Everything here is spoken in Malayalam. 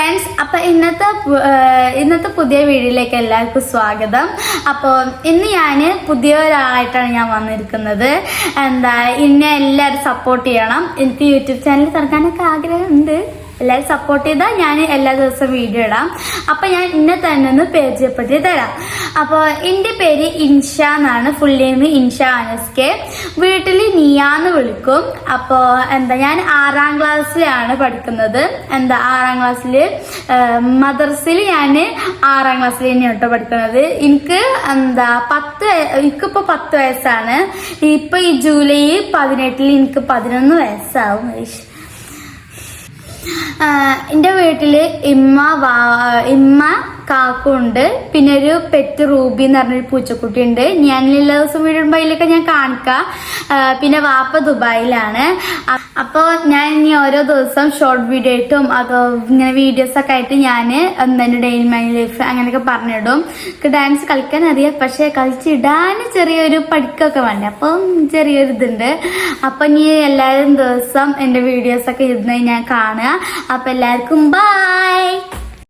ഫ്രണ്ട്സ്, അപ്പോൾ ഇന്നത്തെ പുതിയ വീഡിയോയിലേക്ക് എല്ലാവർക്കും സ്വാഗതം. അപ്പോൾ ഇന്ന് ഞാൻ പുതിയ ഒരാളായിട്ടാണ് ഞാൻ വന്നിരിക്കുന്നത്. ഇന്നെ എല്ലാവരും സപ്പോർട്ട് ചെയ്യണം. എനിക്ക് യൂട്യൂബ് ചാനൽ തുറക്കാനൊക്കെ ആഗ്രഹമുണ്ട്. എല്ലാവരും സപ്പോർട്ട് ചെയ്താൽ ഞാൻ എല്ലാ ദിവസവും വീഡിയോ ഇടാം. അപ്പം ഞാൻ ഇന്നെ തന്നെ ഒന്ന് പരിചയപ്പെടുത്തി തരാം. അപ്പോൾ എൻ്റെ പേര് ഇൻഷ എന്നാണ്. ഫുൾ നെയിം ഇൻഷ അനസ്കെ. വീട്ടിൽ നിയാന്ന് വിളിക്കും. അപ്പോൾ ഞാൻ 6ാം ക്ലാസ്സിലാണ് പഠിക്കുന്നത്. 6ാം ക്ലാസ്സിൽ മദർസിൽ ഞാൻ 6ാം ക്ലാസ്സിൽ തന്നെയാണ് കേട്ടോ പഠിക്കുന്നത്. എനിക്കിപ്പോൾ 10 വയസ്സാണ്. ഇപ്പൊ ഈ ജൂലൈ 18 എനിക്ക് 11 വയസ്സാവും. എൻ്റെ വീട്ടില് ഇമ്മ കാക്കുണ്ട്, പിന്നെ ഒരു പെറ്റ് റൂബി എന്ന് പറഞ്ഞൊരു പൂച്ചക്കുട്ടി ഉണ്ട്. ഞാൻ എല്ലാ ദിവസവും വീടുമ്പോൾ അതിലൊക്കെ ഞാൻ കാണിക്കാം. പിന്നെ വാപ്പ ദുബായിലാണ്. അപ്പോൾ ഞാൻ ഇനി ഓരോ ദിവസം ഷോർട്ട് വീഡിയോ ആയിട്ടും അതോ ഇങ്ങനെ വീഡിയോസൊക്കെ ആയിട്ട് ഞാൻ എൻ്റെ ഡെയിലി മൈ ലൈഫ് അങ്ങനെയൊക്കെ പറഞ്ഞിടും. എനിക്ക് ഡാൻസ് കളിക്കാൻ അറിയാം, പക്ഷെ കളിച്ചിടാൻ ചെറിയൊരു പഠിക്കൊക്കെ വേണ്ടേ, അപ്പം ചെറിയൊരു ഇതുണ്ട്. അപ്പം ഇനി എല്ലാവരും ദിവസം എൻ്റെ വീഡിയോസൊക്കെ ഇരുന്ന് ഞാൻ കാണുക. അപ്പം എല്ലാവർക്കും ബൈ.